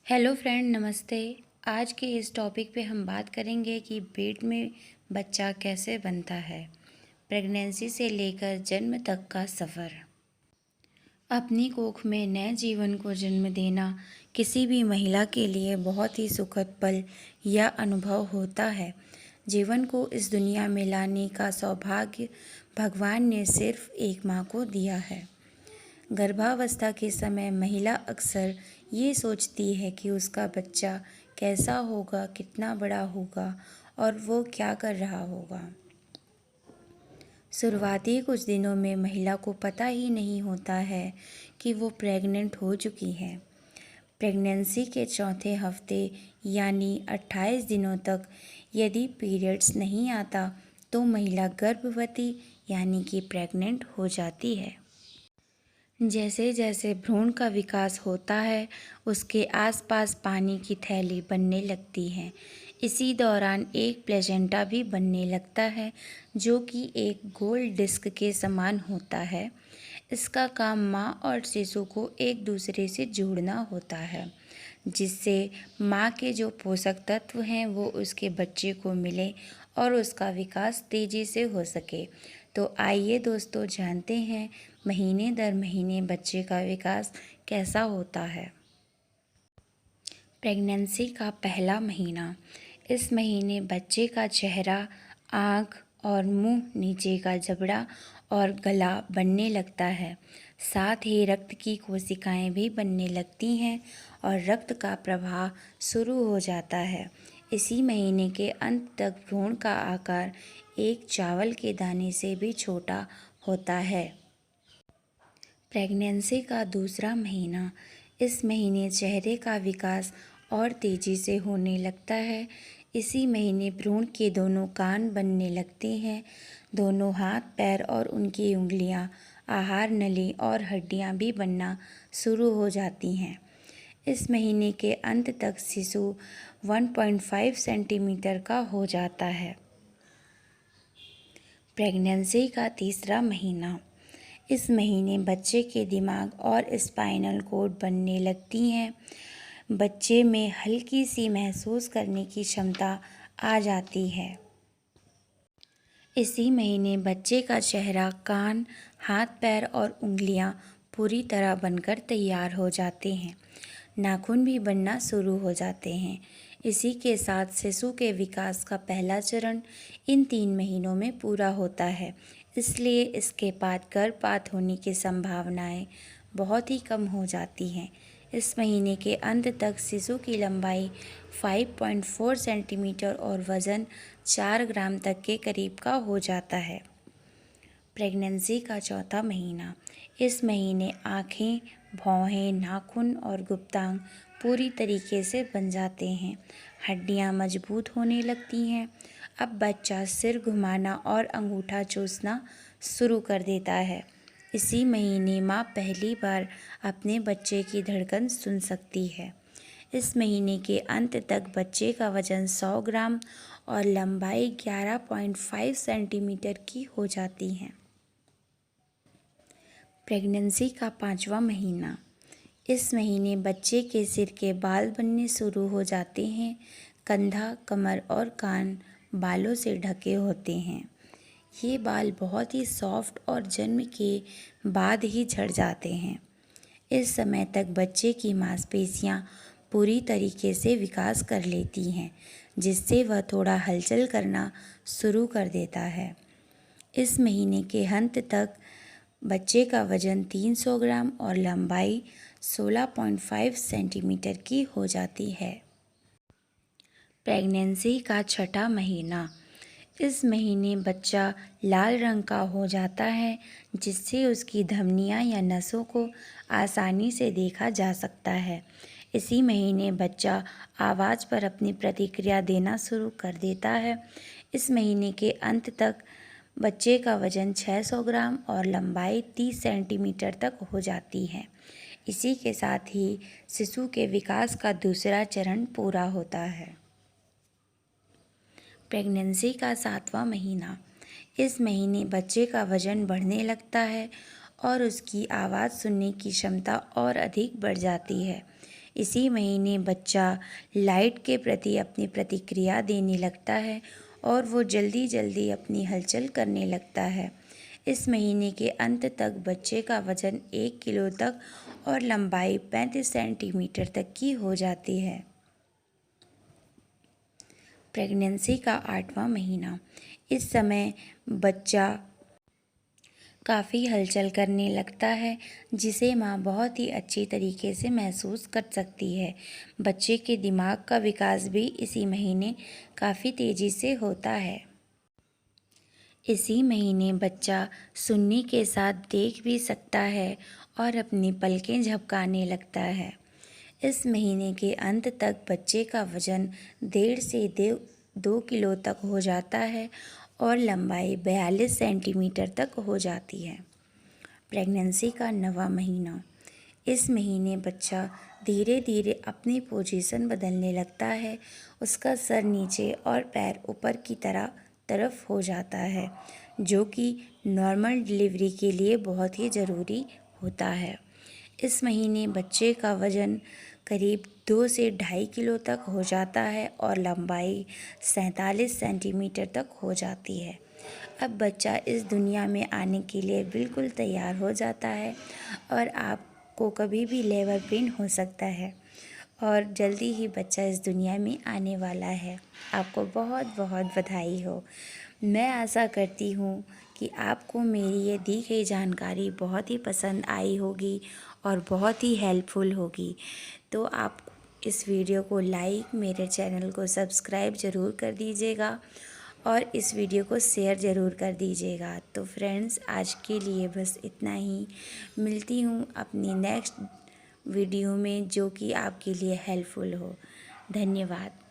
Hello friend, नमस्ते। आज के इस टॉपिक पे हम बात करेंगे कि पेट में बच्चा कैसे बनता है। प्रेगनेंसी से लेकर जन्म तक का सफ़र। अपनी कोख में नए जीवन को जन्म देना किसी भी महिला के लिए बहुत ही सुखद पल या अनुभव होता है। जीवन को इस दुनिया में लाने का सौभाग्य भगवान ने सिर्फ एक माँ को दिया है। गर्भावस्था के समय महिला अक्सर ये सोचती है कि उसका बच्चा कैसा होगा, कितना बड़ा होगा और वो क्या कर रहा होगा। शुरुआती कुछ दिनों में महिला को पता ही नहीं होता है कि वो प्रेग्नेंट हो चुकी है। प्रेगनेंसी के चौथे हफ्ते यानी 28 दिनों तक यदि पीरियड्स नहीं आता तो महिला गर्भवती यानी कि प्रेग्नेंट हो जाती है। जैसे जैसे भ्रूण का विकास होता है उसके आसपास पानी की थैली बनने लगती है। इसी दौरान एक प्लेजेंटा भी बनने लगता है जो कि एक गोल डिस्क के समान होता है। इसका काम माँ और शिशु को एक दूसरे से जोड़ना होता है जिससे माँ के जो पोषक तत्व हैं वो उसके बच्चे को मिले और उसका विकास तेज़ी से हो सके। तो आइए दोस्तों जानते हैं महीने दर महीने बच्चे का विकास कैसा होता है। प्रेगनेंसी का पहला महीना। इस महीने बच्चे का चेहरा, आँख और मुंह, नीचे का जबड़ा और गला बनने लगता है। साथ ही रक्त की कोशिकाएं भी बनने लगती हैं और रक्त का प्रवाह शुरू हो जाता है। इसी महीने के अंत तक भ्रूण का आकार एक चावल के दाने से भी छोटा होता है। प्रेगनेंसी का दूसरा महीना। इस महीने चेहरे का विकास और तेज़ी से होने लगता है। इसी महीने भ्रूण के दोनों कान बनने लगते हैं। दोनों हाथ, पैर और उनकी उंगलियां, आहार नली और हड्डियां भी बनना शुरू हो जाती हैं। इस महीने के अंत तक शिशु 1.5 सेंटीमीटर का हो जाता है। प्रेगनेंसी का तीसरा महीना। इस महीने बच्चे के दिमाग और स्पाइनल कोड बनने लगती हैं। बच्चे में हल्की सी महसूस करने की क्षमता आ जाती है। इसी महीने बच्चे का चेहरा, कान, हाथ, पैर और उंगलियां पूरी तरह बनकर तैयार हो जाते हैं। नाखून भी बनना शुरू हो जाते हैं। इसी के साथ शिशु के विकास का पहला चरण इन 3 महीनों में पूरा होता है, इसलिए इसके बाद गर्भपात होने की संभावनाएं बहुत ही कम हो जाती हैं। इस महीने के अंत तक शिशु की लंबाई 5.4 सेंटीमीटर और वज़न 4 ग्राम तक के करीब का हो जाता है। प्रेगनेंसी का चौथा महीना। इस महीने आँखें, भौहें, नाखून और गुप्तांग पूरी तरीके से बन जाते हैं। हड्डियाँ मजबूत होने लगती हैं। अब बच्चा सिर घुमाना और अंगूठा चूसना शुरू कर देता है। इसी महीने माँ पहली बार अपने बच्चे की धड़कन सुन सकती है। इस महीने के अंत तक बच्चे का वजन 100 ग्राम और लंबाई 11.5 सेंटीमीटर की हो जाती है। प्रेगनेंसी का 5वां महीना। इस महीने बच्चे के सिर के बाल बनने शुरू हो जाते हैं। कंधा, कमर और कान बालों से ढके होते हैं। ये बाल बहुत ही सॉफ्ट और जन्म के बाद ही झड़ जाते हैं। इस समय तक बच्चे की मांसपेशियां पूरी तरीके से विकास कर लेती हैं, जिससे वह थोड़ा हलचल करना शुरू कर देता है। इस महीने के अंत तक बच्चे का वजन 300 ग्राम और लंबाई 16.5 सेंटीमीटर की हो जाती है। प्रेगनेंसी का छठा महीना। इस महीने बच्चा लाल रंग का हो जाता है, जिससे उसकी धमनियां या नसों को आसानी से देखा जा सकता है। इसी महीने बच्चा आवाज़ पर अपनी प्रतिक्रिया देना शुरू कर देता है। इस महीने के अंत तक बच्चे का वजन 600 ग्राम और लंबाई 30 सेंटीमीटर तक हो जाती है। इसी के साथ ही शिशु के विकास का दूसरा चरण पूरा होता है। प्रेगनेंसी का 7वां महीना। इस महीने बच्चे का वजन बढ़ने लगता है और उसकी आवाज़ सुनने की क्षमता और अधिक बढ़ जाती है। इसी महीने बच्चा लाइट के प्रति अपनी प्रतिक्रिया देने लगता है और वो जल्दी जल्दी अपनी हलचल करने लगता है। इस महीने के अंत तक बच्चे का वजन 1 किलो तक और लंबाई 35 सेंटीमीटर तक की हो जाती है। प्रेगनेंसी का 8वां महीना। इस समय बच्चा काफ़ी हलचल करने लगता है, जिसे माँ बहुत ही अच्छी तरीके से महसूस कर सकती है। बच्चे के दिमाग का विकास भी इसी महीने काफ़ी तेज़ी से होता है। इसी महीने बच्चा सुन्नी के साथ देख भी सकता है और अपनी पलकें झपकाने लगता है। इस महीने के अंत तक बच्चे का वजन 1.5 से 2 किलो तक हो जाता है और लंबाई 42 सेंटीमीटर तक हो जाती है। प्रेगनेंसी का 9वां महीना। इस महीने बच्चा धीरे धीरे अपनी पोजीशन बदलने लगता है। उसका सर नीचे और पैर ऊपर की तरफ हो जाता है, जो कि नॉर्मल डिलीवरी के लिए बहुत ही ज़रूरी होता है। इस महीने बच्चे का वज़न करीब 2 से 2.5 किलो तक हो जाता है और लंबाई 47 सेंटीमीटर तक हो जाती है। अब बच्चा इस दुनिया में आने के लिए बिल्कुल तैयार हो जाता है और आपको कभी भी लेबर पेन हो सकता है और जल्दी ही बच्चा इस दुनिया में आने वाला है। आपको बहुत बहुत बधाई हो। मैं आशा करती हूँ कि आपको मेरी ये दी गई जानकारी बहुत ही पसंद आई होगी और बहुत ही हेल्पफुल होगी। तो आप इस वीडियो को लाइक, मेरे चैनल को सब्सक्राइब ज़रूर कर दीजिएगा और इस वीडियो को शेयर ज़रूर कर दीजिएगा। तो फ्रेंड्स, आज के लिए बस इतना ही। मिलती हूँ अपनी नेक्स्ट वीडियो में, जो कि आपके लिए हेल्पफुल हो। धन्यवाद।